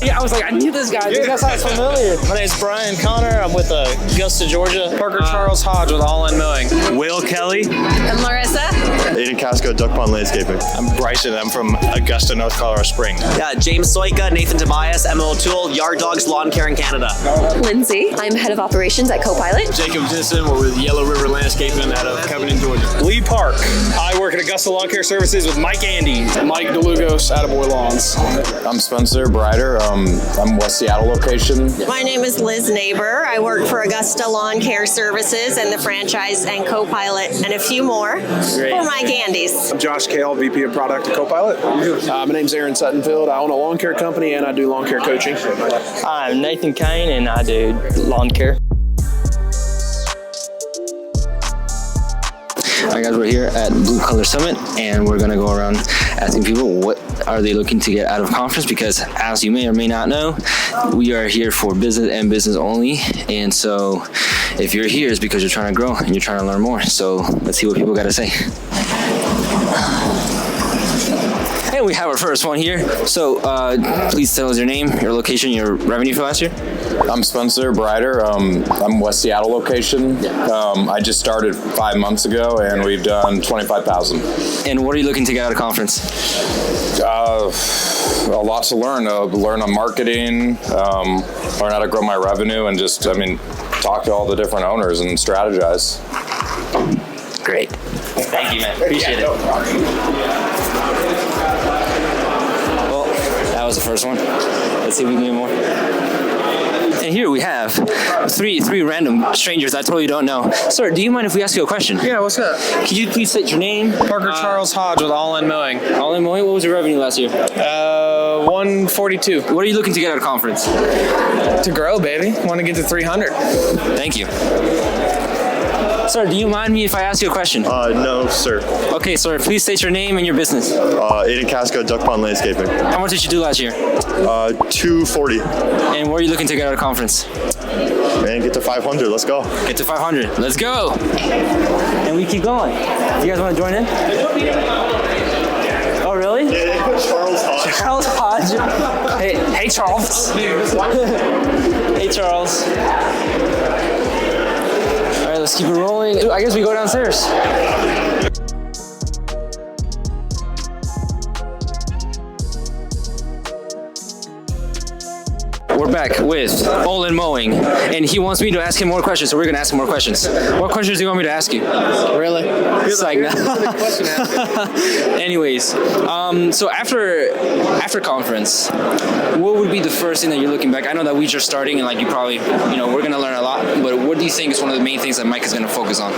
Yeah, I was like, I knew this guy. This guy sounds familiar. My name's Brian Connor. I'm with Augusta, Georgia. Parker Charles Hodge with All In Mowing. Will Kelly. I'm Larissa. Aiden Casco, Duck Pond Landscaping. I'm Bryson. I'm from Augusta, North Colorado Springs. Yeah, James Soika, Nathan Tobias, Emma O'Toole, Yard Dogs Lawn Care in Canada. Lindsay. I'm head of operations at Copilot. Jacob Jensen. We're with Yellow River Landscaping out of Covington, Georgia. Lee Park. I work at Augusta Lawn Care Services with Mike Andy. Mike DeLugos, Attaboy Lawns. I'm Spencer Brider. I'm West Seattle location. My name is Liz Neighbor. I work for Augusta Lawn Care Services and the franchise and Copilot and a few more for Mike Andy's. I'm Josh Kale, VP of Product at Copilot. My name's Aaron Suttonfield. I own a lawn care company and I do lawn care coaching. I'm Nathan Kane and I do lawn care. Alright guys, we're here at Blue Color Summit and we're going to go around asking people what are they looking to get out of conference, because as you may or may not know, we are here for business and business only, and so if you're here it's because you're trying to grow and you're trying to learn more. So let's see what people got to say. And we have our first one here. So please tell us your name, your location, your revenue for last year. I'm Spencer Brider. I'm West Seattle location. I just started 5 months ago and we've done 25,000. And what are you looking to get out of conference? A lot to learn. Learn on marketing, learn how to grow my revenue, and just, talk to all the different owners and strategize. Great. Thank you, man. Appreciate it. Well, that was the first one. Let's see if we can get more. And here we have three random strangers I totally don't know. Sir, do you mind if we ask you a question? Yeah, what's up? Could you please state your name? Parker Charles Hodge with All In Mowing. All In Mowing? What was your revenue last year? 142. What are you looking to get out of conference? To grow, baby. Want to get to 300. Thank you. Sir, do you mind me if I ask you a question? No, sir. Okay, sir, please state your name and your business. Aiden Casco, Duck Pond Landscaping. How much did you do last year? 240. And what are you looking to get out of conference? Man, get to 500. Let's go. Get to 500. Let's go. And we keep going. You guys want to join in? Oh, really? Yeah, Charles Hodge. Charles Hodge. Hey, Charles. Hey, Charles. All right, let's keep it rolling. I guess we go downstairs. We're back with All In Mowing, and he wants me to ask him more questions, so we're going to ask him more questions. What questions do you want me to ask you? Really? It's like, anyways, so after conference, what would be the first thing that you're looking back? I know that we're just starting, and you probably, we're going to learn a lot, but what do you think is one of the main things that Mike is going to focus on?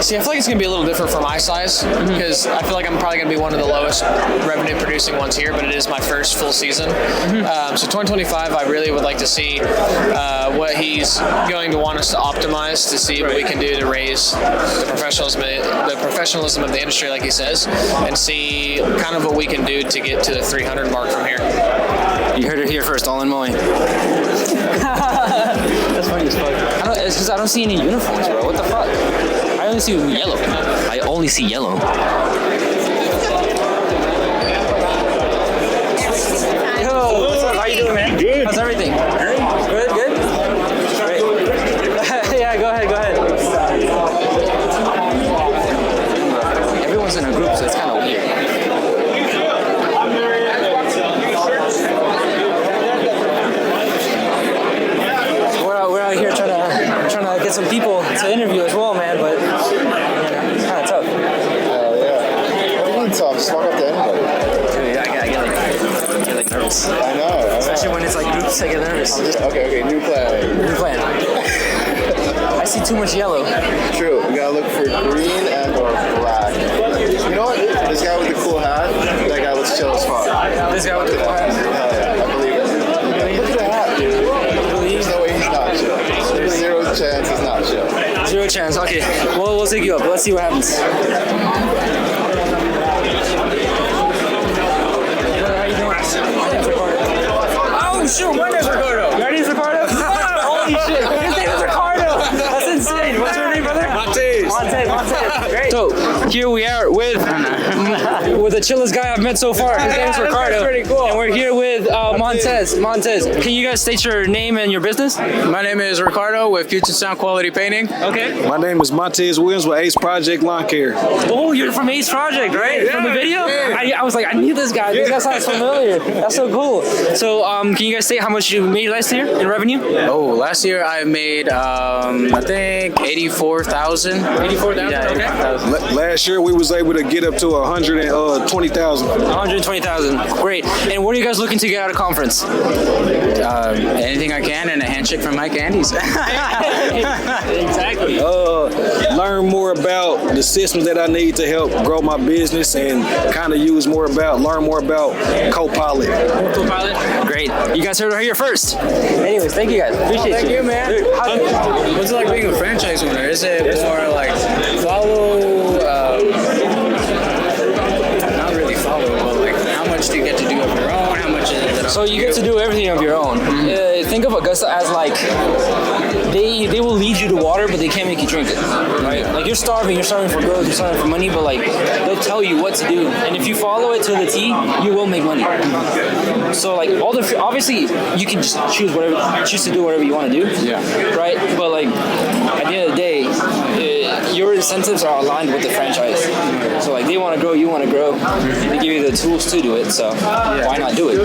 See, I feel like it's going to be a little different for my size, because I feel like I'm probably going to be one of the lowest revenue producing ones here, but it is my first full season. So 2025, I really would like to see what he's going to want us to optimize, to see what we can do to raise the professionalism of the industry, like he says, and see kind of what we can do to get to the 300 mark from here. You heard it here first, All In Mowing. That's funny as fuck. It's because I don't see any uniforms, bro. What the fuck? I only see yellow. I only see yellow. Yo, what's up? How you doing, man? Good. How's everything? Good, good? Great. Yeah, go ahead. Everyone's in a group, so it's kind of weird. We're out here trying to get some people to interview as well, man, but it's kind of tough. Yeah. What do you mean tough? Just walk up to anybody. Dude, I get nervous. I know. Especially when it's like groups, I get nervous. Okay, new plan. I see too much yellow. True. We gotta look for green and or black. You know what? This guy with the cool hat, that guy looks chill as fuck. This guy with the cool hat? Hell yeah, I believe it. Look at the hat, dude. There's no way he's not chill. There's zero chance he's not chill. Zero chance. Okay. Well, we'll take you up. Let's see what happens. Oh shoot! My name's Ricardo. Your name's Ricardo? Holy shit! His name is Ricardo. That's insane. What's your name, brother? Montez. Great. So here we are with with the chillest guy I've met so far. His name's Ricardo. Pretty cool. And we're here with Montez. Can you guys state your name and your business? My name is Ricardo with Future Sound Quality Painting. Okay. My name is Montez Williams with Ace Project Lawn Care. Oh, you're from Ace Project, right? Yeah, from the video? yeah. I was like, I knew this guy. This guy sounds familiar. That's so cool. So, can you guys say how much you made last year in revenue? Oh, last year I made, I think, 84,000. 84,000? Yeah, okay. Last year we was able to get up to 120,000. 120,000. Great. And what are you guys looking to get out of conference? Anything I can and a handshake from my candies. Exactly. Learn more about the systems that I need to help grow my business and kind of learn more about Copilot. Copilot? Great. You guys heard it here first. Anyways, thank you guys. Appreciate Thank you, man. What's it like being a franchise owner? Is it more like follow, not really follow, but like how much do you get to do of your own? How much is it? So you get to do everything of your own. Think of Augusta as like they will lead you to water, but they can't make you drink it. Right? Like you're starving for growth, you're starving for money, but like they'll tell you what to do, and if you follow it to the T, you will make money. So like obviously you can just choose to do whatever you want to do. Yeah. Right? But like at the end of the day, your incentives are aligned with the franchise. So like they want to grow, you want to grow, and they give you the tools to do it. So why not do it?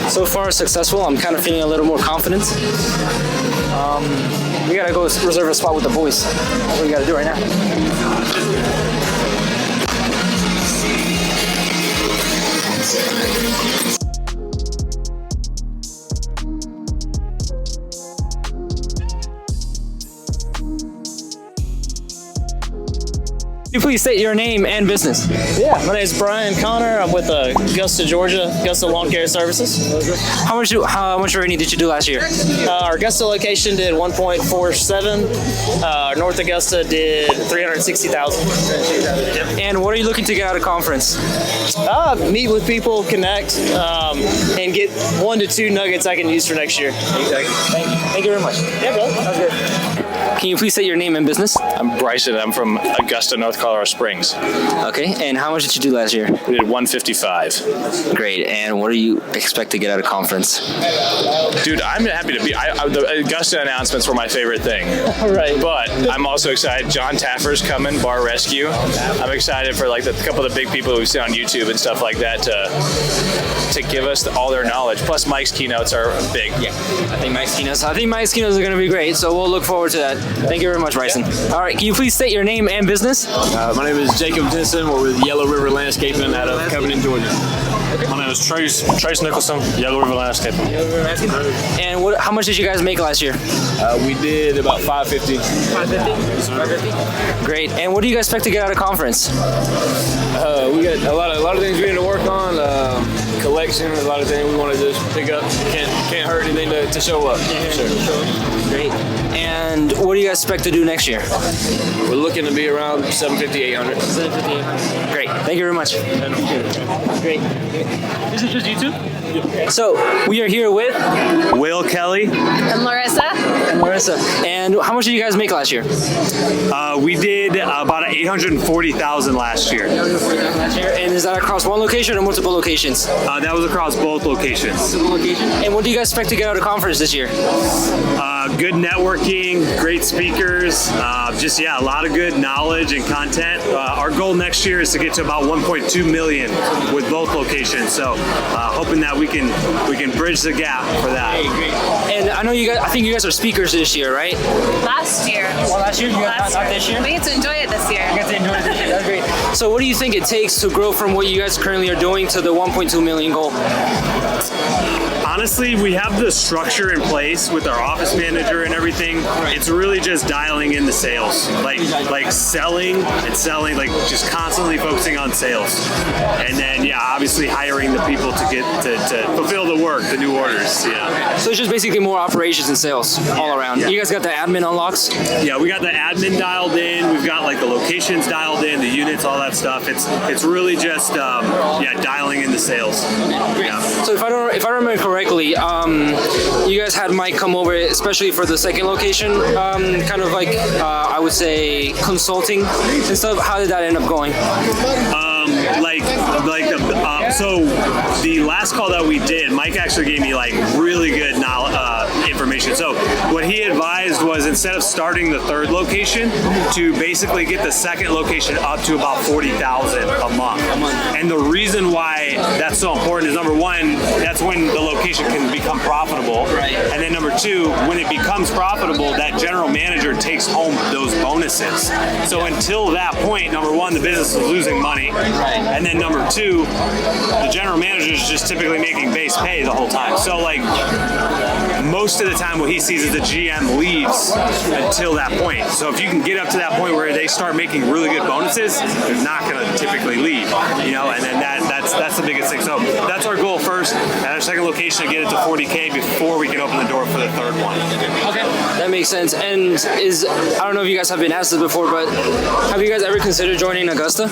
So far successful. I'm kind of feeling a little more confident. We gotta go reserve a spot with the boys. That's what we gotta do right now. Can you please state your name and business? Yeah, my name is Brian Connor. I'm with Augusta, Georgia, Augusta Lawn Care Services. How much revenue did you do last year? Our Augusta location did 1.47. North Augusta did 360,000. And what are you looking to get out of conference? Meet with people, connect, and get 1 to 2 nuggets I can use for next year. Exactly. Thank you very much. Yeah, brother. That's good. Can you please state your name and business? I'm Bryson. I'm from Augusta, North Colorado Springs. Okay, and how much did you do last year? We did 155. Great, and what do you expect to get out of conference? Dude, I'm happy to be. The Augusta announcements were my favorite thing. Right. But I'm also excited. John Taffer's coming, Bar Rescue. I'm excited for like a couple of the big people we've seen on YouTube and stuff like that to give us all their knowledge. Plus, Mike's keynotes are big. Yeah, I think Mike's keynotes are going to be great. So we'll look forward to that. Thank you very much, Bryson. All right, can you please state your name and business? My name is Jacob Denson. We're with Yellow River Landscaping out of Covington, Georgia. My name is Trace Nicholson, Yellow River Landscaping. And how much did you guys make last year? We did about 550. 550? Great. And what do you guys expect to get out of conference? We got a lot of things we need to work on. Collection, a lot of things we want to just pick up. Can't hurt anything to show up. Sure. Great. And what do you guys expect to do next year? We're looking to be around 750, 800. 750, 800. Great. Thank you very much. Great. This is just you two? So we are here with Will Kelly I'm Larissa. And how much did you guys make last year? We did about 840,000 last year. And is that across one location or multiple locations? That was across both locations. And what do you guys expect to get out of conference this year? Good networking, great speakers, a lot of good knowledge and content. Our goal next year is to get to about 1.2 million with both locations. So hoping that we can bridge the gap for that. Hey, great. And I know I think you guys are speakers this year, right? Last year. Well, last year? Not this year? We get to enjoy it this year. You get to enjoy it this year. That's great. So what do you think it takes to grow from what you guys currently are doing to the 1.2 million goal? Honestly, we have the structure in place with our office manager and everything. It's really just dialing in the sales, like selling, like just constantly focusing on sales. And then, obviously hiring the people to get to fulfill the work, the new orders. Yeah. So it's just basically more operations and sales all around. Yeah. You guys got the admin unlocks? Yeah, we got the admin dialed in. We've got like the locations dialed in, the units, all that stuff. It's really just dialing in the sales. Yeah. So if I remember correctly, you guys had Mike come over, especially for the second location, kind of like I would say consulting and stuff. How did that end up going? So the last call that we did, Mike actually gave me like really good information. So what he advised was instead of starting the third location, to basically get the second location up to about $40,000 a month. And the reason why that's so important is number one, that's when the location can become profitable. Right. And then number two, when it becomes profitable, that general manager takes home those bonuses. So until that point, number one, the business is losing money. Right. And then number two, the general manager is just typically making base pay the whole time. So like most of the time what he sees is the GM leaves until that point. So if you can get up to that point where they start making really good bonuses, they're not going to typically leave, and then that's the biggest thing. So that's our goal first at our second location, to get it to 40K before we can open the door for the third one. Okay, that makes sense. And I don't know if you guys have been asked this before, but have you guys ever considered joining Augusta?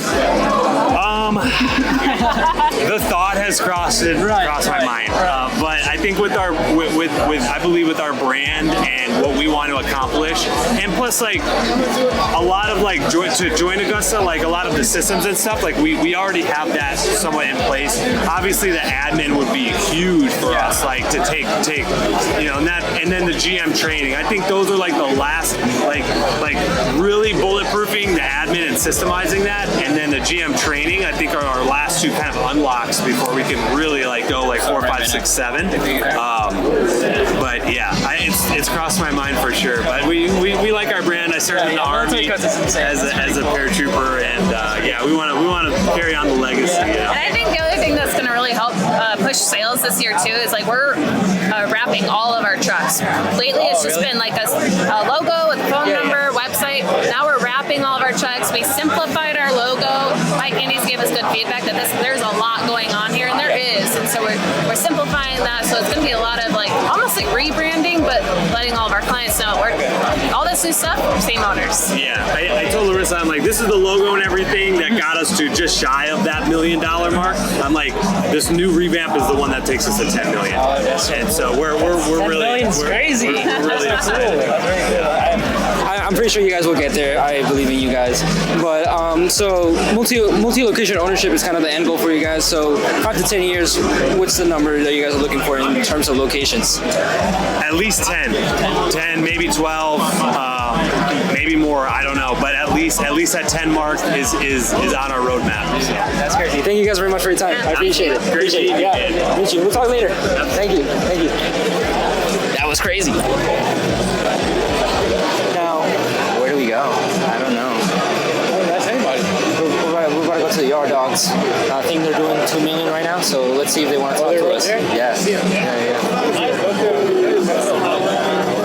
The thought has crossed my mind, but I think with our I believe with our brand and what we want to accomplish, and plus like a lot of like to join Augusta, like a lot of the systems and stuff, like we already have that somewhat in place. Obviously, the admin would be huge for us, like to take and then the GM training. I think those are like the last like really bulletproofing the admin and systemizing that, and then the GM training. I think are our last two kind of unlocks before we can really like go like 4, 5, 6, 7. But yeah, it's crossed my mind for sure. But we like our brand. I served in the Army as a paratrooper, and we want to carry on the legacy. And I think the other thing that's going to really help push sales this year too is like we're wrapping all of our trucks. Lately, it's just been like a logo with a phone number, website. Now we're wrapping all of our trucks. We simplified our logo. Mike Andes gave us good feedback that there's a lot going on here, and there is. And so we're simplifying that. So it's going to be a lot of like almost like rebranding, but letting all of our clients know all this new stuff, same owners. Yeah, I told Larissa, I'm like, this is the logo and everything that got us to just shy of that $1 million mark. I'm like, this new revamp is the one that takes us to 10 million. And so we're really crazy. We're really excited. I'm pretty sure you guys will get there. I believe in you guys. But so multi-location ownership is kind of the end goal for you guys. So 5 to 10 years, what's the number that you guys are looking for in terms of locations? At least 10, maybe 12, maybe more. I don't know, but at least that 10 mark is on our roadmap. So. That's crazy. Thank you guys very much for your time. I appreciate it. Great to meet you. Yeah, meet you. We'll talk later. Thank you. That was crazy. Now, where do we go? I don't know. That's anybody. We're about to go to the Yard Dogs. I think they're doing $2 million right now, so let's see if they want to talk to us. Yeah.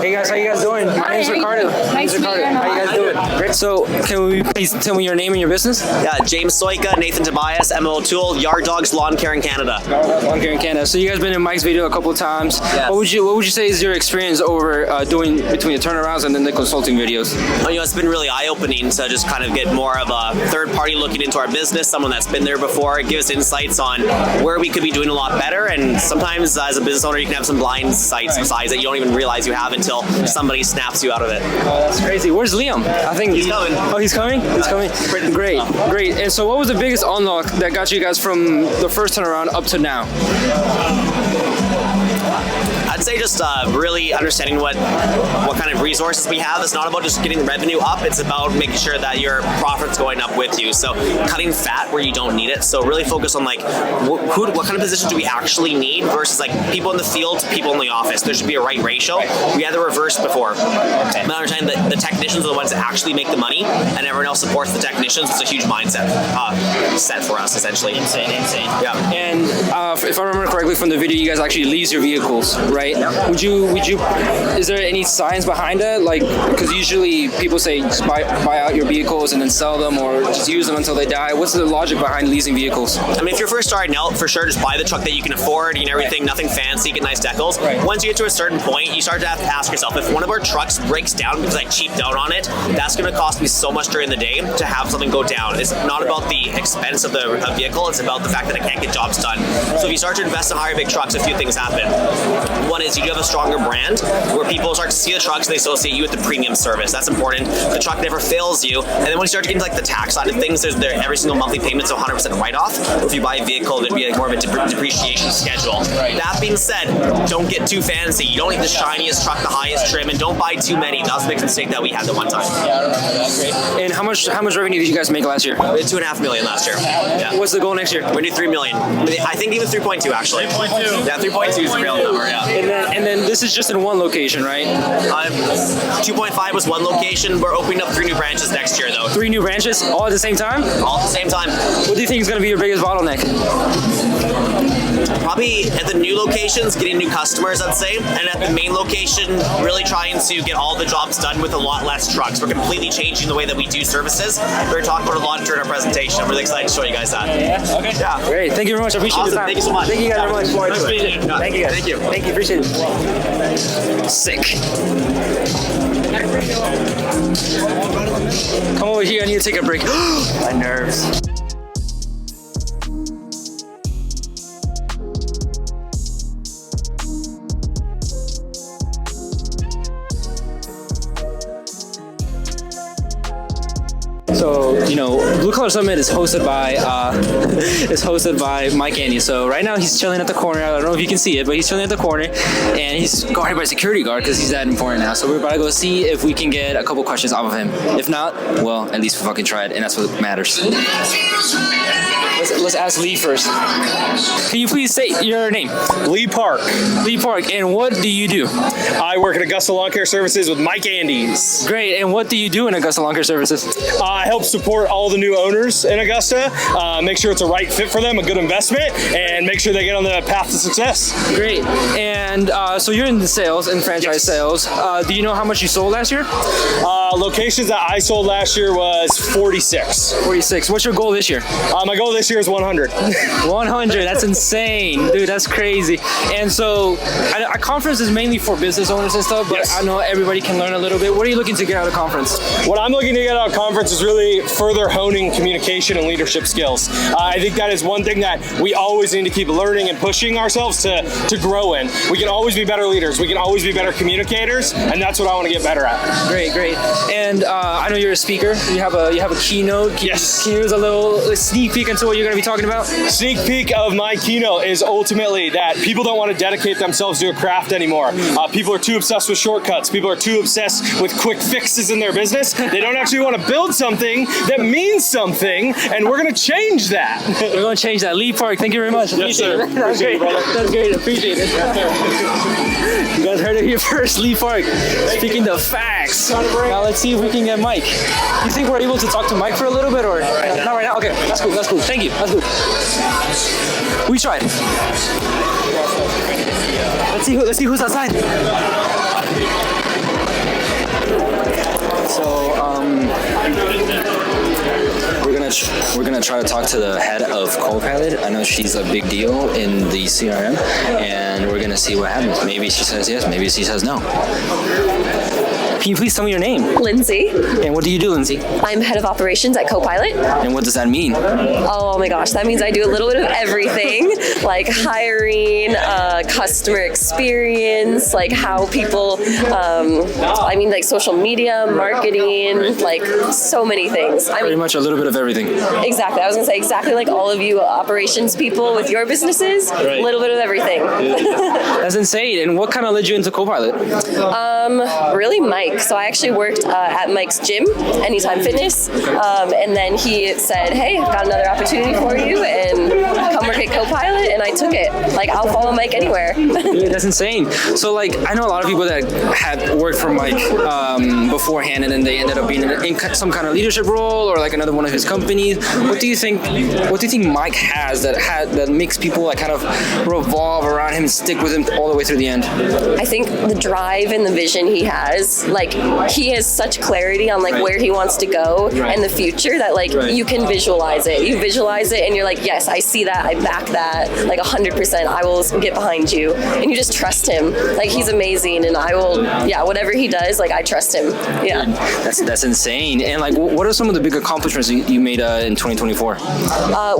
Hey guys, how you guys doing? My name's Ricardo. Nice to meet you. How you guys doing? Great. So, can we please tell me your name and your business? Yeah, James Soika, Nathan Tobias, ML Tool, Yard Dogs Lawn Care in Canada. Lawn Care in Canada. So you guys been in Mike's video a couple of times. Yes. What would you say is your experience over doing between the turnarounds and then the consulting videos? It's been really eye-opening to just kind of get more of a third party looking into our business, someone that's been there before, give us insights on where we could be doing a lot better. And sometimes as a business owner, you can have some blind sights besides that you don't even realize you have until somebody snaps you out of it. Oh, that's crazy. Where's Liam? I think he's coming. Oh, he's coming? He's coming? Great. And so what was the biggest unlock that got you guys from the first turnaround up to now? I'd say just really understanding what kind of resources we have. It's not about just getting revenue up. It's about making sure that your profit's going up with you. So cutting fat where you don't need it. So really focus on like what kind of positions do we actually need versus like people in the field to people in the office. There should be a right ratio. We had the reverse before. But understanding that the technicians are the ones that actually make the money and everyone else supports the technicians. It's a huge mindset set for us essentially. Insane. Yeah. And if I remember correctly from the video, you guys actually lease your vehicles, right? Yep. Would you? Is there any science behind that? Like, because usually people say just buy out your vehicles and then sell them, or just use them until they die. What's the logic behind leasing vehicles? I mean, if you're first starting out, for sure, just buy the truck that you can afford, everything, nothing fancy, get nice decals. Right. Once you get to a certain point, you start to have to ask yourself, if one of our trucks breaks down because I cheaped out on it, that's going to cost me so much during the day to have something go down. It's not about the expense of the vehicle, it's about the fact that I can't get jobs done. So if you start to invest in higher big trucks, a few things happen. One is you do have a stronger brand where people start to see the trucks and they associate you with the premium service. That's important. The truck never fails you. And then when you start to get into like the tax side of things, there's every single monthly payment's 100% write-off. Or if you buy a vehicle, there'd be like more of a depreciation schedule. Right. That being said, don't get too fancy. You don't need the shiniest truck, the highest trim, and don't buy too many. That was a big mistake that we had at one time. Yeah, I remember that. Great. And how much revenue did you guys make last year? We had $2.5 million last year. Yeah. What's the goal next year? We're gonna do $3 million. I think even 3.2 actually. 3.2. Yeah, 3.2 is the real number. Yeah. And then this is just in one location, right? 2.5 was one location. We're opening up 3 new branches next year, though. 3 new branches, all at the same time? All at the same time. What do you think is going to be your biggest bottleneck? Probably at the new locations, getting new customers, I'd say. And at the main location, really trying to get all the jobs done with a lot less trucks. We're completely changing the way that we do services. We're talking about a lot during our presentation. I'm really excited to show you guys that. Yeah, okay. Yeah. Great. Thank you very much. I appreciate awesome. the time. Thank you so much. Thank you guys very much. Thank you guys. Thank you. Thank you. Appreciate it. Sick. Come over here. I need to take a break. My nerves. So, Blue Collar Summit is hosted by Mike Andy. So right now he's chilling at the corner. I don't know if you can see it, but he's chilling at the corner, and he's guarded by a security guard because he's that important now. So we're about to go see if we can get a couple questions off of him. If not, well, at least we fucking tried, and that's what matters. Let's ask Lee first. Can you please say your name? Lee Park. Lee Park, and what do you do? I work at Augusta Lawn Care Services with Mike Andes. Great, and what do you do in Augusta Lawn Care Services? I help support all the new owners in Augusta, make sure it's a right fit for them, a good investment, and make sure they get on the path to success. Great, and so you're in the sales and franchise sales. Do you know how much you sold last year? Locations that I sold last year was 46. 46. What's your goal this year? My goal this year is 100. 100. That's insane, dude. That's crazy. And so, a conference is mainly for business owners and stuff, but I know everybody can learn a little bit. What are you looking to get out of conference? What I'm looking to get out of conference is really further honing communication and leadership skills. I think that is one thing that we always need to keep learning and pushing ourselves to grow in. We can always be better leaders. We can always be better communicators, and that's what I want to get better at. Great, great. And I know you're a speaker. You have a keynote. Can you give us a little sneak peek into what you're going to be talking about? Sneak peek of my keynote is ultimately that people don't want to dedicate themselves to a craft anymore. People are too obsessed with shortcuts. People are too obsessed with quick fixes in their business. They don't actually want to build something that means something, and we're going to change that. We're going to change that. Lee Park, thank you very much. Yes, sir. That's great. That's great. Appreciate it. You guys heard it here first. Lee Park speaking the facts. Now let's see if we can get Mike. You think we're able to talk to Mike for a little bit, or not right now? Okay, that's cool. That's cool. Thank you. That's good. We tried. Let's see who's outside. So we're gonna try to talk to the head of Copilot. I know she's a big deal in the CRM, and we're gonna see what happens. Maybe she says yes, maybe she says no. Can you please tell me your name? Lindsay. And what do you do, Lindsay? I'm head of operations at Copilot. And what does that mean? Oh my gosh, that means I do a little bit of everything, like hiring, customer experience, like how people, like social media, marketing, like so many things. Pretty much a little bit of everything. Exactly. I was going to say exactly like all of you operations people with your businesses, a little bit of everything. That's insane. And what kind of led you into Copilot? Really Mike. So I actually worked at Mike's gym, Anytime Fitness, and then he said, hey, I've got another opportunity for you, and come work at Copilot, and I took it. Like, I'll follow Mike anywhere. Dude, that's insane. So, like, I know a lot of people that had worked for Mike beforehand, and then they ended up being in some kind of leadership role or like another one of his companies. What do you think Mike has that makes people like kind of revolve around him and stick with him all the way through the end? I think the drive and the vision he has, like, he has such clarity on like where he wants to go and the future that like you can visualize it. You visualize it and you're like, yes, I see that, I back that, like 100%, I will get behind you. And you just trust him. Like, he's amazing, and I will, whatever he does, like, I trust him. Yeah. That's insane. And like, what are some of the big accomplishments you made in 2024?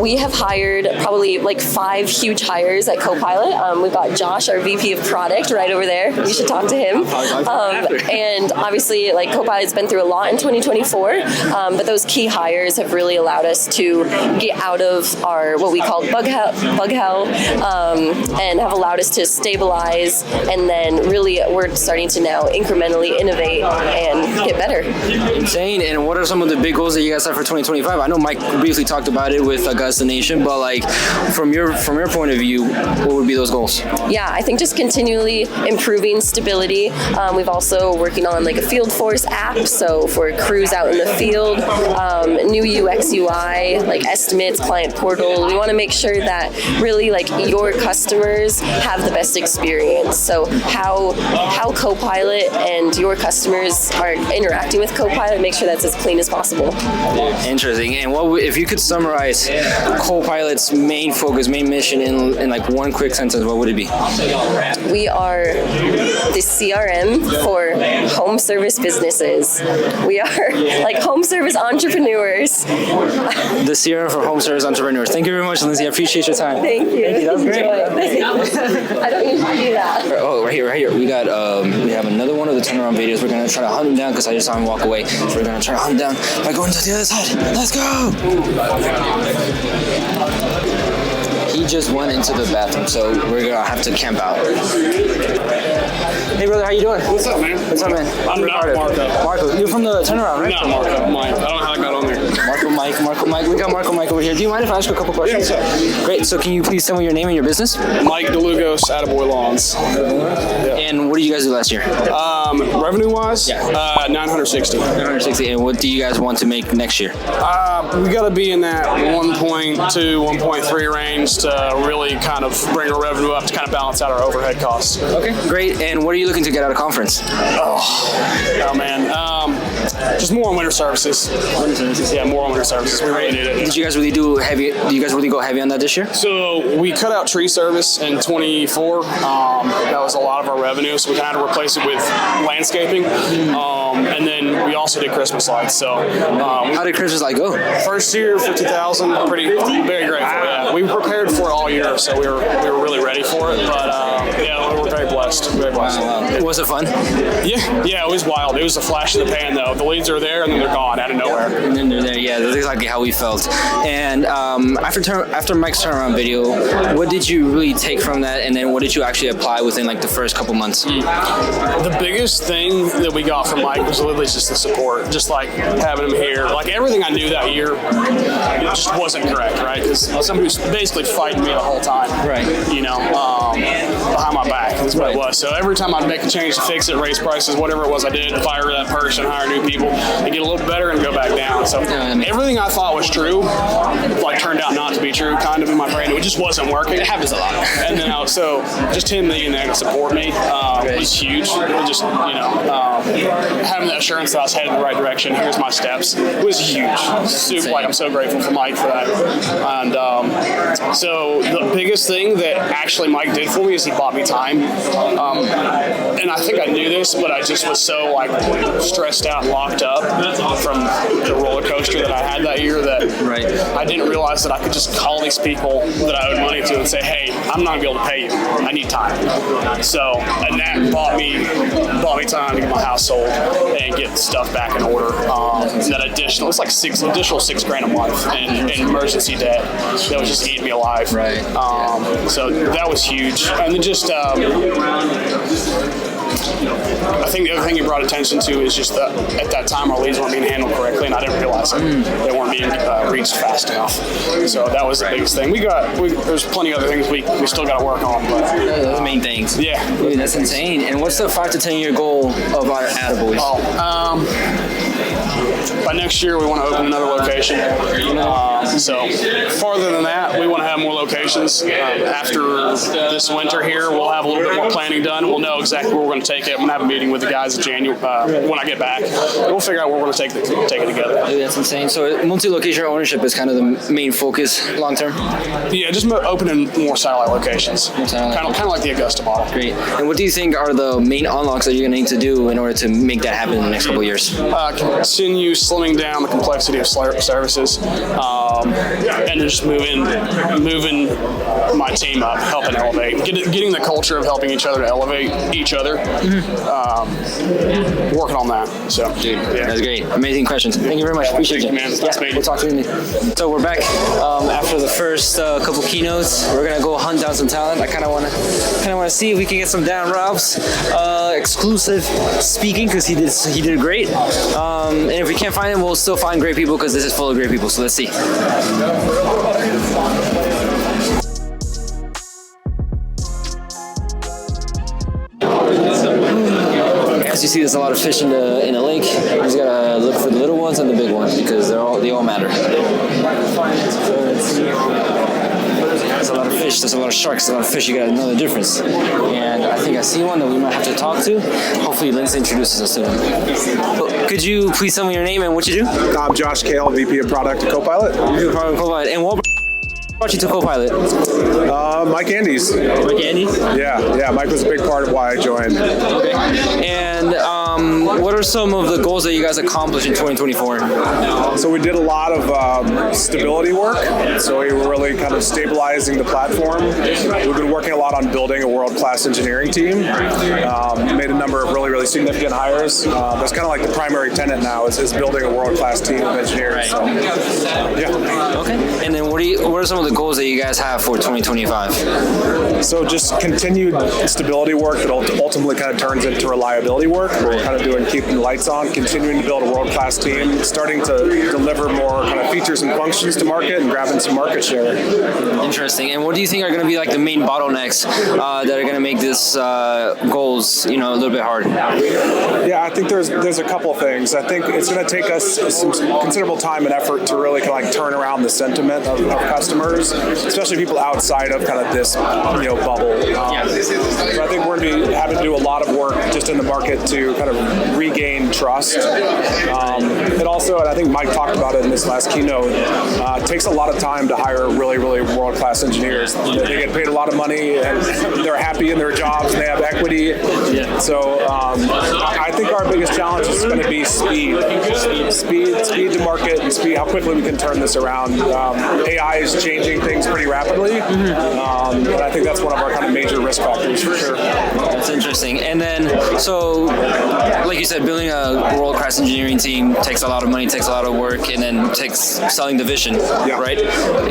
We have hired probably like 5 huge hires at Copilot. We've got Josh, our VP of product, right over there. You should talk to him. And obviously, like, Copilot's been through a lot in 2024, but those key hires have really allowed us to get out of our what we call bug hell, and have allowed us to stabilize, and then really we're starting to now incrementally innovate and get better. Insane. And what are some of the big goals that you guys have for 2025? I know Mike briefly talked about it with Augusta Nation, but like from your point of view, what would be those goals? Yeah, I think just continually improving stability. We've also working on like a field force app, so for crews out in the field, new UX UI, like estimates, client portal. We want to make sure that really like your customers have the best experience. So how Copilot and your customers are interacting with Copilot, make sure that's as clean as possible. Interesting. And what if you could summarize Copilot's main focus, main mission in like one quick sentence, what would it be? We are the CRM for home service businesses. We are like home service entrepreneurs. The CRM for home service entrepreneurs. Thank you very much, Lindsay. I appreciate your time. Thank you. That was great. I don't usually do that. Oh, right here. We got we have another one of the turnaround videos. We're gonna try to hunt him down because I just saw him walk away. So we're gonna try to hunt him down by going to the other side. Let's go. He just went into the bathroom, so we're gonna have to camp out. Hey brother, how you doing? What's up, man? What's up, man? I'm not Marco. Marco, you're from the turnaround, right? Not Marco, Mike. I don't know how I got on there. Marco Mike. We got Marco Mike over here. Do you mind if I ask you a couple questions? Yeah, Great. So can you please tell me your name and your business? Mike DeLugos, Attaboy Lawns. And what did you guys do last year? Revenue-wise, 960. 960. And what do you guys want to make next year? We got to be in that 1.2, 1.3 range to really kind of bring our revenue up to kind of balance out our overhead costs. Okay, great. And what are you looking to get out of conference? Oh man, just more on winter services. Yeah, more on winter services. We really need it. Did you guys really go heavy on that this year? So we cut out tree service in 24. That was a lot of our revenue, so we kind of replaced it with landscaping. And then we also did Christmas lights. So how did Christmas light go? First year, 50,000. Very grateful. Yeah, we prepared for it all year, so we were really ready for it. But yeah, we were very blessed. Wow. Was it fun? Yeah, it was wild. It was a flash in the pan, though. The leads are there, and then they're gone out of nowhere. And then they're there. Yeah, that's exactly how we felt. And after Mike's turnaround video, what did you really take from that? And then what did you actually apply within like the first couple months? The biggest thing that we got from Mike was literally just the support, just like having him here. Like everything I knew that year just wasn't correct, right? Because somebody was basically fighting me the whole time, right? You know, behind my back. That's what it was. So every time I'd make a change to fix it, raise prices, whatever it was I did, fire that person, hire new people, they get a little better and go back down. So everything I thought was true, like turned out not to be true, kind of in my brain. It just wasn't working. It happens a lot. And then so just him being there to support me was huge. Just having the assurance that I was headed in the right direction. Here's my steps. It was huge. Super, I'm so grateful for Mike for that. And so the biggest thing that actually Mike did for me is he bought me time. And I think I knew this, but I just was so like stressed out and locked up from the roller coaster that I had that year that I didn't realize that I could just call these people that I owed money to and say, hey, I'm not gonna be able to pay you. I need time. So, and that bought me time to get my house sold and get stuff back in order. That additional, it's like additional $6,000 a month in emergency debt that was just eating me alive. Right. So that was huge. And then just I think the other thing you brought attention to is just that at that time our leads weren't being handled correctly, and I didn't realize it. They weren't being reached fast enough. So that was the biggest thing. There's plenty of other things we still got to work on. But those are the main things. Yeah. Dude, that's insane. And what's the 5 to 10 year goal of our Attaboys? By next year, we want to open another location. So farther than that, we want to have more locations. After this winter here, we'll have a little bit more planning done. We'll know exactly where we're going to take it. I'm going to have a meeting with the guys in January when I get back. We'll figure out where we're going to take it together. Dude, that's insane. So multi-location ownership is kind of the main focus long term? Yeah, just opening more satellite locations. Kind of like the Augusta model. Great. And what do you think are the main unlocks that you're going to need to do in order to make that happen in the next couple of years? Continue slimming down the complexity of services, and just moving my team up, helping elevate, getting the culture of helping each other to elevate each other. Working on that. So, dude, that's great. Amazing questions. Thank you very much. Appreciate it, man. Nice meeting you. We'll talk to you. So we're back after the first couple keynotes. We're gonna go hunt down some talent. I kind of want to see if we can get some Dan Ralph's exclusive speaking because he did great. And if we can't find him, we'll still find great people because this is full of great people. So let's see. As you see, there's a lot of fish in a lake. You just gotta look for the little ones and the big ones because they all matter. There's a lot of fish, there's a lot of sharks, there's a lot of fish. You gotta know the difference. And I think I see one that we might have to talk to. Hopefully, Lindsay introduces us to him. Could you please tell me your name and what you do? I'm Josh Kale, VP of Product at Copilot. VP of Product at Copilot. And what brought you to Copilot? Mike Andes. Mike Andes? Yeah. Mike was a big part of why I joined. Okay. And what are some of the goals that you guys accomplished in 2024? So we did a lot of stability work. So we were really kind of stabilizing the platform. We've been working a lot on building a world-class engineering team. Made a number of really, really significant hires. That's kind of like the primary tenet now is building a world-class team of engineers. Right. So, yeah. Okay. And then what are some of the goals that you guys have for 2025? So just continued stability work that ultimately kind of turns into reliability work. We're kind of keeping the lights on, continuing to build a world-class team, starting to deliver more kind of features and functions to market and grabbing some market share. Interesting. And what do you think are going to be like the main bottlenecks that are going to make this goals, a little bit hard? Yeah, I think there's a couple of things. I think it's going to take us some considerable time and effort to really kind of like turn around the sentiment of customers, especially people outside of kind of this bubble. So I think we're going to be having to do a lot of work just in the market to kind of regain trust. It also, and I think Mike talked about it in this last keynote, takes a lot of time to hire really, really world-class engineers. They get paid a lot of money and they're happy in their jobs and they have equity. Yeah. So I think our biggest challenge is going to be speed to market and speed, how quickly we can turn this around. AI is changing things pretty rapidly, and I think that's one of our kind of major risk factors for sure. That's interesting. And then, so like you said, building a world-class engineering team takes a lot of money, takes a lot of work, and then takes selling the vision, right?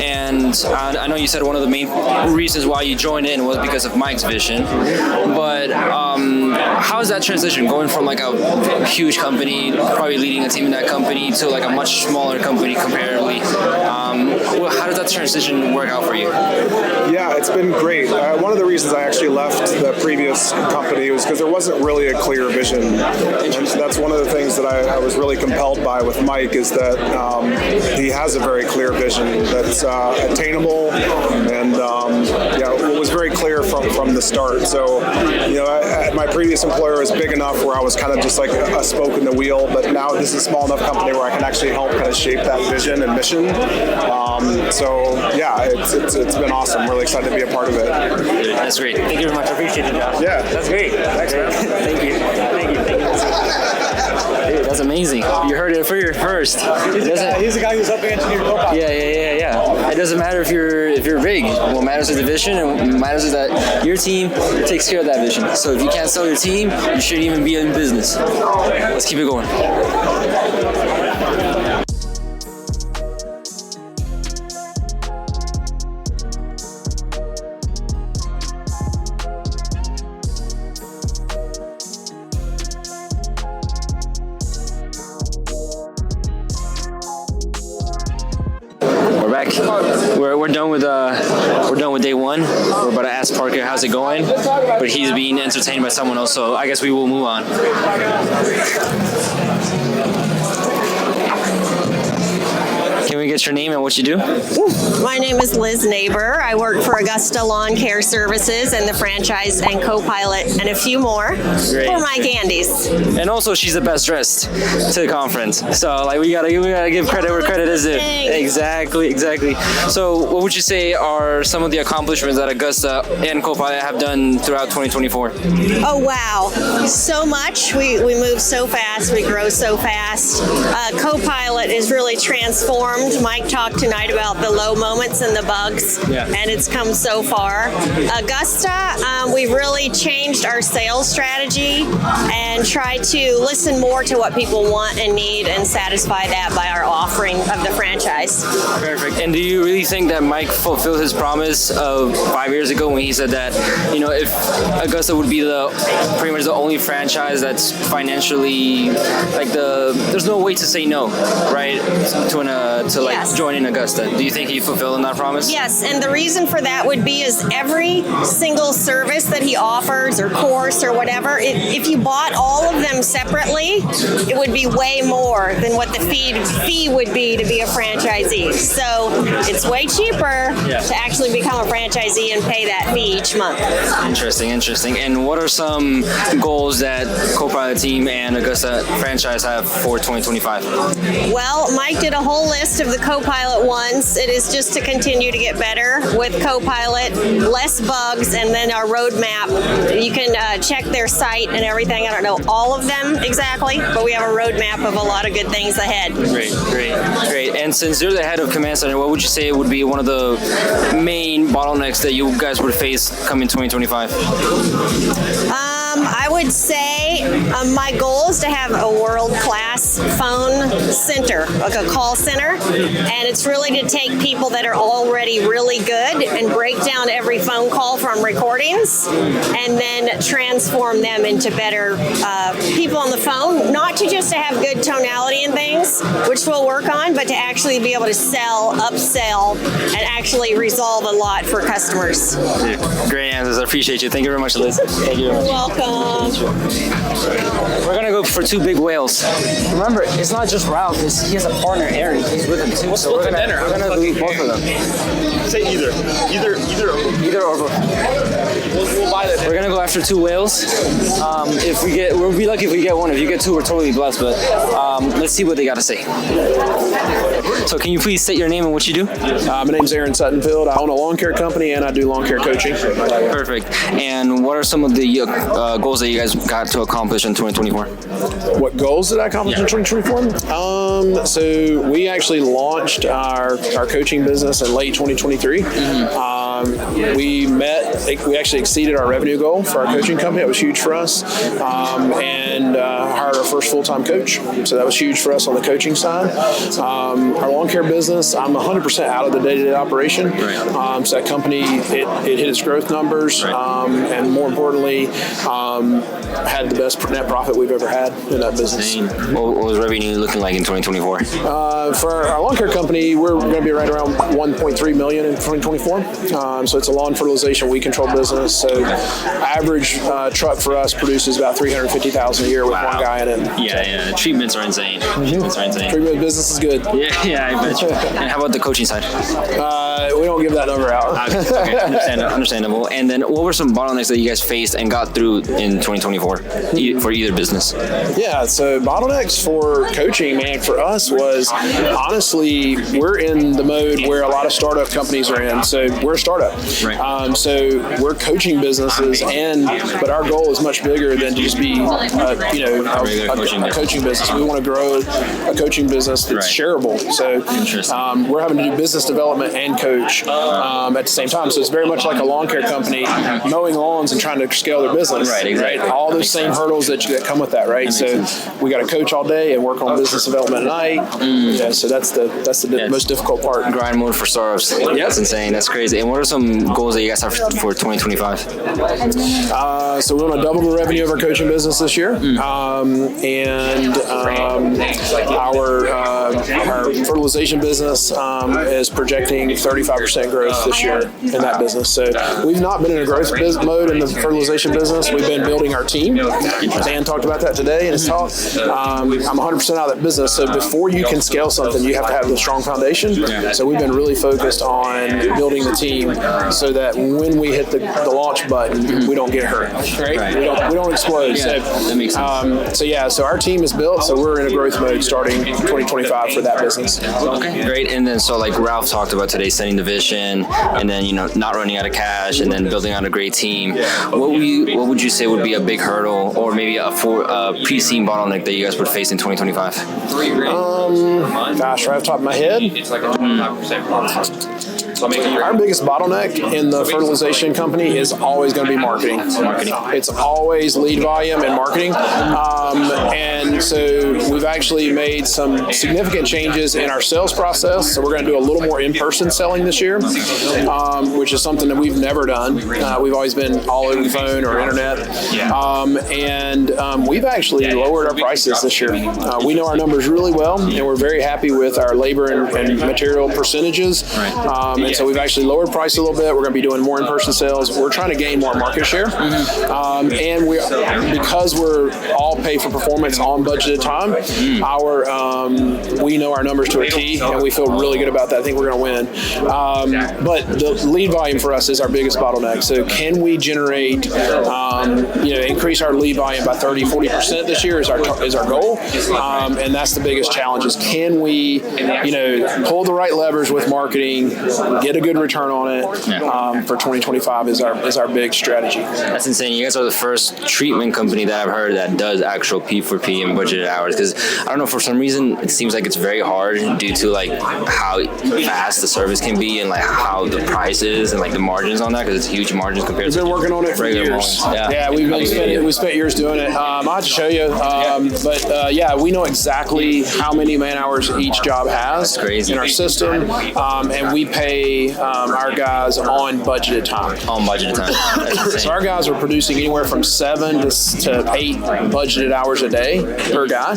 And I know you said one of the main reasons why you joined in was because of Mike's vision, but how is that transition going from like a huge company, probably leading a team in that company, to like a much smaller company comparatively? How does that transition work out for you? Yeah, it's been great. One of the reasons I actually left the previous company was because there wasn't really a clear vision. And that's one of the things that I was really compelled by with Mike is that he has a very clear vision that's attainable and it was very clear from the start. So, my previous employer was big enough where I was kind of just like a spoke in the wheel, but now this is a small enough company where I can actually help kind of shape that vision and mission. It's been awesome. I'm really excited to be a part of it. That's great. Thank you very much. I appreciate it, Josh. Yeah. That's great. Thanks, man. Thank you. Dude, that's amazing. You heard it first. He's the guy who's helping engineer Copilot. Yeah. It doesn't matter if you're big. What matters is the vision, and what matters is that your team takes care of that vision. So if you can't sell your team, you shouldn't even be in business. Let's keep it going. we're done with day one. We're about to ask Parker how's it going, but he's being entertained by someone else, so I guess we will move on. Can we get your name and what you do? My name is Liz Neighbor. I work for Augusta Lawn Care Services and the franchise and co-pilot and a few more for Mike Andes. And also, she's the best dressed to the conference. So, like, we gotta give credit where credit is due. Exactly. So, what would you say are some of the accomplishments that Augusta and co-pilot have done throughout 2024? Oh wow, so much. We move so fast. We grow so fast. Co-pilot is really transformed. Mike talked tonight about the low moments and the bugs, and it's come so far. Augusta, we've really changed our sales strategy and try to listen more to what people want and need and satisfy that by our offering of the franchise. Perfect. And do you really think that Mike fulfilled his promise of 5 years ago when he said that, you know, if Augusta would be pretty much the only franchise that's financially, like, there's no way to say no, right, to joining Augusta. Do you think he fulfilled that promise? Yes, and the reason for that would be is every single service that he offers or course or whatever, if you bought all of them separately, it would be way more than what the fee would be to be a franchisee. So it's way cheaper to actually become a franchisee and pay that fee each month. Interesting. And what are some goals that co-pilot team and Augusta franchise have for 2025? Well, Mike did a whole list of the co-pilot ones. It is just to continue to get better with co-pilot, less bugs, and then our roadmap. You can check their site and everything. I don't know all of them exactly, but we have a roadmap of a lot of good things ahead. Great. And since you're the head of Command Center, what would you say would be one of the main bottlenecks that you guys would face coming 2025? I would say my goal is to have a world-class phone center, like a call center, and it's really to take people that are already really good and break down every phone call from recordings and then transform them into better people on the phone, not to just to have good tonality and things, which we'll work on, but to actually be able to sell, upsell, and actually resolve a lot for customers. Great answers. I appreciate you. Thank you very much, Liz. Thank you very much. You're welcome. We're gonna go for two big whales. Remember, it's not just Ralph. He has a partner, Aaron. He's with him too. We'll split the dinner. We're gonna do both of them. Say either or both. We'll buy that. We're gonna go after two whales. If we get, we'll be lucky if we get one. If you get two, we're totally blessed. But let's see what they got to say. So, can you please state your name and what you do? My name's Aaron Suttonfield. I own a lawn care company and I do lawn care coaching. Perfect. And what are some of the goals that you guys got to accomplish in 2024? What goals did I accomplish in 2024? So we actually launched our coaching business in late 2023. We actually exceeded our revenue goal for our coaching company. That was huge for us. And hired our first full-time coach. So that was huge for us on the coaching side. Our lawn care business, I'm 100% out of the day-to-day operation. So that company, it hit its growth numbers. And more importantly, had the best net profit we've ever had in that business. What was revenue looking like in 2024? For our lawn care company, we're going to be right around 1.3 million in 2024. So it's a lawn fertilization weed control business. So average truck for us produces about 350,000 a year with one guy in it. Yeah. Treatments are insane. Treatment business is good. Yeah, I bet you. And how about the coaching side? We don't give that number out. Okay, understandable. And then what were some bottlenecks that you guys faced and got through in 2024 for either business? Yeah, so bottlenecks for coaching, man, for us was honestly, we're in the mode where a lot of startup companies are in. So we're a startup. So we're coaching businesses, but our goal is much bigger than to just be, a coaching business. We want to grow a coaching business that's shareable. So we're having to do business development and coach at the same time. So it's very much like a lawn care company mowing lawns and trying to scale their business. Exactly. All those same hurdles that come with that, right? So we got to coach all day and work on business development at night. Yeah, so that's the most difficult part. Grind mode for startups. That's insane. That's crazy. And what are some goals that you guys have for 2025? So we want to double the revenue of our coaching business this year, our fertilization business is projecting 35% growth this year in that business. So we've not been in a growth mode in the fertilization business. We've been building our team. Dan talked about that today in his talk. I'm 100% out of that business. So before you can scale something, you have to have the strong foundation. So we've been really focused on building the team so that when we hit the launch button, we don't get hurt. Right? We don't explode. Yeah, that makes sense. So our team is built. So we're in a growth mode starting 2025 for that business. Okay, great. And then so like Ralph talked about today, setting the vision, and then not running out of cash, and then building out a great team. What would you say would be a big hurdle, or maybe a pre-seen bottleneck that you guys would face in 2025? Gosh, right off the top of my head. Our biggest bottleneck in the fertilization company is always going to be marketing. It's always lead volume and marketing. And so we've actually made some significant changes in our sales process. So we're going to do a little more in-person selling this year, which is something that we've never done. We've always been all over the phone or internet. We've actually lowered our prices this year. We know our numbers really well, and we're very happy with our labor and material percentages. And so we've actually lowered price a little bit. We're going to be doing more in-person sales. We're trying to gain more market share. And because we're all pay for performance on budgeted time, we know our numbers to a T, and we feel really good about that. I think we're going to win. But the lead volume for us is our biggest bottleneck. So can we generate, increase our lead volume by 30-40% this year is our goal. And that's the biggest challenge is can we, pull the right levers with marketing, get a good return on it for 2025 is our big strategy. That's insane. You guys are the first treatment company that I've heard that does actual P4P and budgeted hours, because I don't know, for some reason it seems like it's very hard due to like how fast the service can be and like how the price is and like the margins on that, because it's huge margins compared to. We've been working on it for years. Yeah, we spent years doing it. I'll have to show you. We know exactly how many man hours each job has in our system, and we pay our guys on budgeted time. So our guys are producing anywhere from 7 to 8 budgeted hours a day per guy.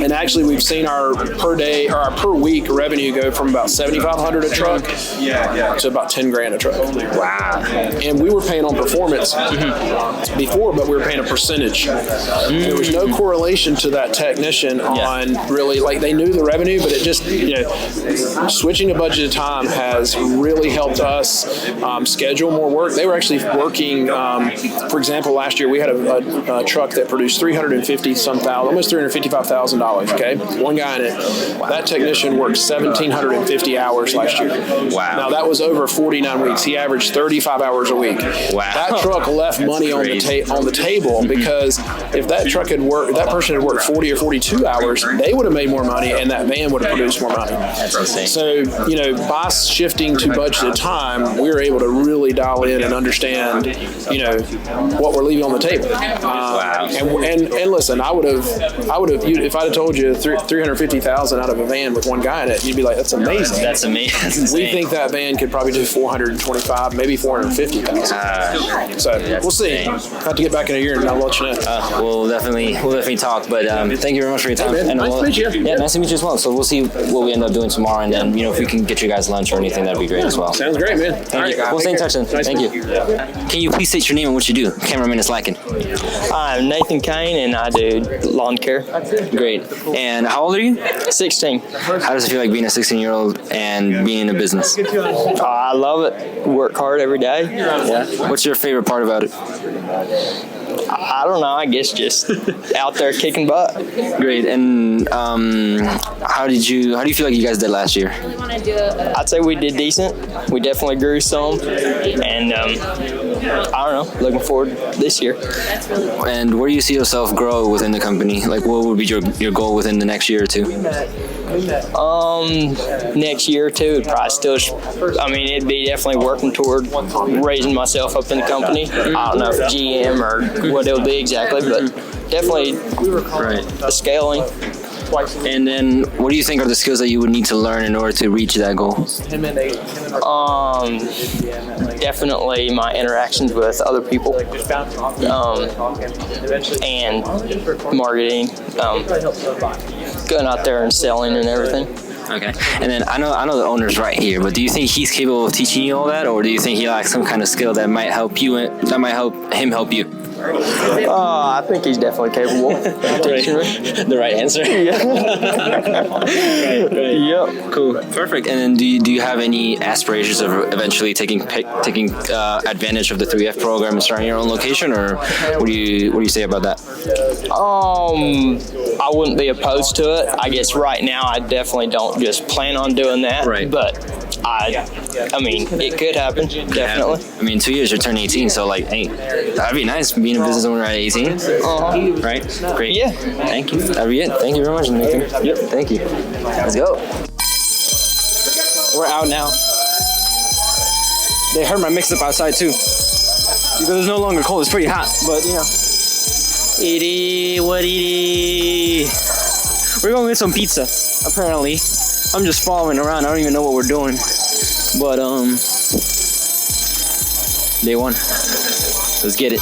And actually, we've seen our per day or our per week revenue go from about $7,500 a truck to about $10,000 a truck. Wow! And we were paying on performance before, but we were paying a percentage. There was no correlation to that technician on really, like, they knew the revenue, but it just, switching to budgeted time has really helped us schedule more work. They were actually working, for example, last year we had a truck that produced almost $355,000, okay? One guy in it. That technician worked 1,750 hours last year. Wow. Now that was over 49 weeks. He averaged 35 hours a week. Wow. That truck left money on the table because if that person had worked 40 or 42 hours, they would have made more money and that van would have produced more money. That's insane. So, by shifting to budgeted time, we were able to really dial in and understand, what we're leaving on the table. And listen, I would have, if I'd have told you $350,000 out of a van with one guy in it, you'd be like, that's amazing. That's amazing. That's insane. We think that van could probably do $425,000, maybe $450,000. So we'll see. I have to get back in a year and I'll let you know. We'll definitely talk. But thank you very much for your time. Hey, man, nice to meet you. Yeah, nice to meet you as well. So we'll see what we end up doing tomorrow, and then if we can get you guys lunch or anything, that'd be great as well. Sounds great, man. Thank you. We'll stay in touch then. Thank you. Can you please state your name and what you do? Cameraman is lacking. I'm Nathan Kane, and I do lawn care. Great. And how old are you? 16. How does it feel like being a 16-year-old and being in a business? I love it. Work hard every day. Yeah. What's your favorite part about it? I don't know. I guess just out there kicking butt. Great. And how do you feel like you guys did last year? I'd say we did decent. We definitely grew some, and I don't know. Looking forward this year. And where do you see yourself grow within the company? Like, what would be your goal within the next year or two? Next year or two, it'd probably still. It'd be definitely working toward raising myself up in the company. I don't know if GM or what it'll be exactly, but definitely the scaling. And then, what do you think are the skills that you would need to learn in order to reach that goal? Definitely my interactions with other people, and marketing, going out there and selling and everything. Okay. And then I know the owner's right here, but do you think he's capable of teaching you all that, or do you think he lacks some kind of skill that might help you, that might help him help you? I think he's definitely capable of teaching me. The right answer. Yep. Cool. Perfect. And then do you have any aspirations of eventually taking advantage of the 3F program and starting your own location, or what do you say about that? I wouldn't be opposed to it. I guess right now I definitely don't just plan on doing that. Right. But I mean, it could happen. Definitely. I mean, 2 years you're turning 18, so like, hey, that'd be nice being a business owner at 18. Right? Great. Yeah. Thank you. That'd be it. Thank you very much, Nathan. Yep. Thank you. Let's go. We're out now. They heard my mix up outside too. Because it's no longer cold, it's pretty hot, but you know. It is what it is. We're gonna get some pizza, apparently. I'm just following around, I don't even know what we're doing. But day one. Let's get it.